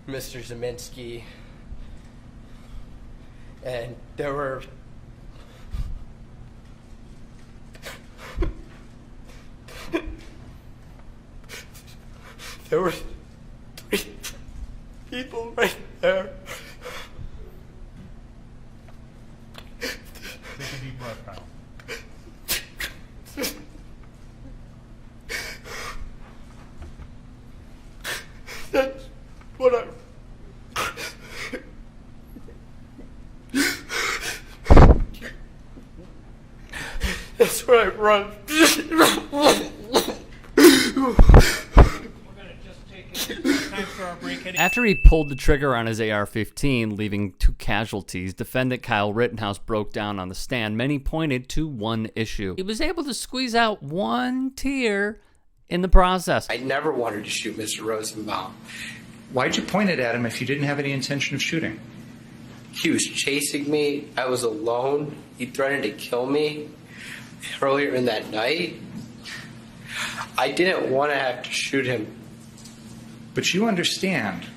Mr. Zeminski, and there were three people right there. Take a deep breath, Kyle. That's what That's where I run. After he pulled the trigger on his AR-15, leaving 2 casualties, defendant Kyle Rittenhouse broke down on the stand. Many pointed to one issue. He was able to squeeze out 1 tear in the process. I never wanted to shoot Mr. Rosenbaum. Why'd you point it at him if you didn't have any intention of shooting? He was chasing me. I was alone. He threatened to kill me earlier in that night. I didn't want to have to shoot him. But you understand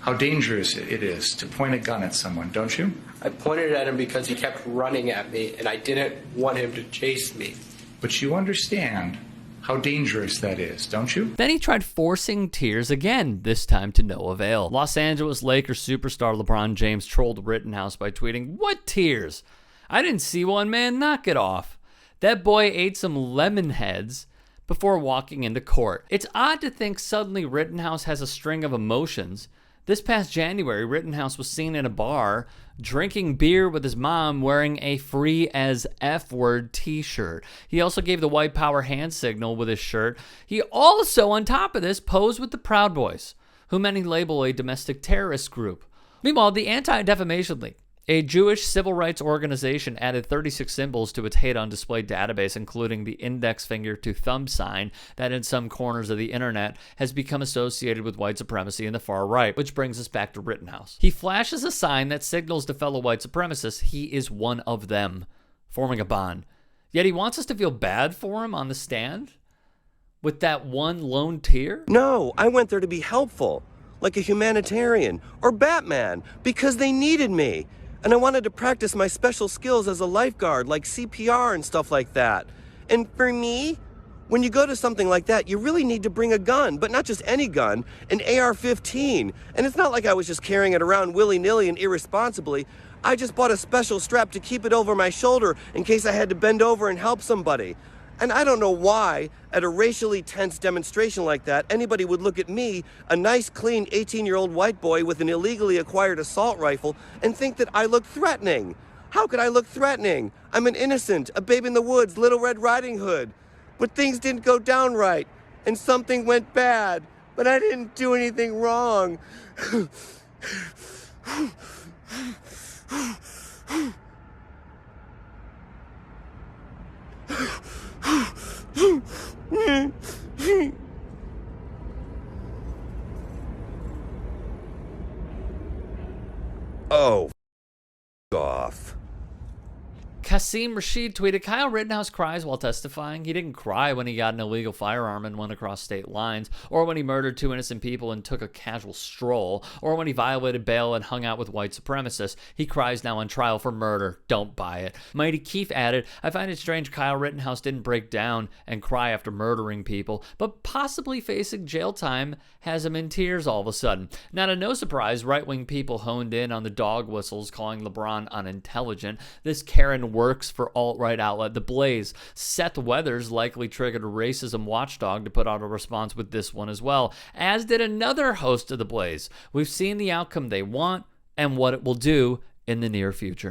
how dangerous it is to point a gun at someone, don't you? I pointed at him because he kept running at me, and I didn't want him to chase me. But you understand how dangerous that is, don't you? Then he tried forcing tears again, this time to no avail. Los Angeles Lakers superstar LeBron James trolled Rittenhouse by tweeting, "What tears? I didn't see one, man. Knock it off." That boy ate some lemon heads before walking into court. It's odd to think suddenly Rittenhouse has a string of emotions. This past January, Rittenhouse was seen in a bar drinking beer with his mom wearing a free as F word t-shirt. He also gave the white power hand signal with his shirt. He also, on top of this, posed with the Proud Boys, who many label a domestic terrorist group. Meanwhile, the Anti-Defamation League, a Jewish civil rights organization, added 36 symbols to its hate on display database, including the index finger to thumb sign that in some corners of the internet has become associated with white supremacy and the far right, which brings us back to Rittenhouse. He flashes a sign that signals to fellow white supremacists he is one of them, forming a bond. Yet he wants us to feel bad for him on the stand with that one lone tear? No, I went there to be helpful, like a humanitarian or Batman, because they needed me. And I wanted to practice my special skills as a lifeguard, like CPR and stuff like that. And for me, when you go to something like that, you really need to bring a gun, but not just any gun, an AR-15. And it's not like I was just carrying it around willy-nilly and irresponsibly. I just bought a special strap to keep it over my shoulder in case I had to bend over and help somebody. And I don't know why, at a racially tense demonstration like that, anybody would look at me, a nice, clean 18-year-old white boy with an illegally acquired assault rifle, and think that I look threatening. How could I look threatening? I'm an innocent, a babe in the woods, Little Red Riding Hood. But things didn't go down right, and something went bad, but I didn't do anything wrong. Oh, off. Kasim Rashid tweeted, Kyle Rittenhouse cries while testifying. He didn't cry when he got an illegal firearm and went across state lines, or when he murdered 2 innocent people and took a casual stroll, or when he violated bail and hung out with white supremacists. He cries now on trial for murder. Don't buy it. Mighty Keith added, I find it strange Kyle Rittenhouse didn't break down and cry after murdering people, but possibly facing jail time has him in tears all of a sudden. Now, to no surprise, right-wing people honed in on the dog whistles, calling LeBron unintelligent. This Karen works for alt-right outlet The Blaze. Seth Weathers likely triggered a racism watchdog to put out a response with this one as well, as did another host of The Blaze. We've seen the outcome they want and what it will do in the near future.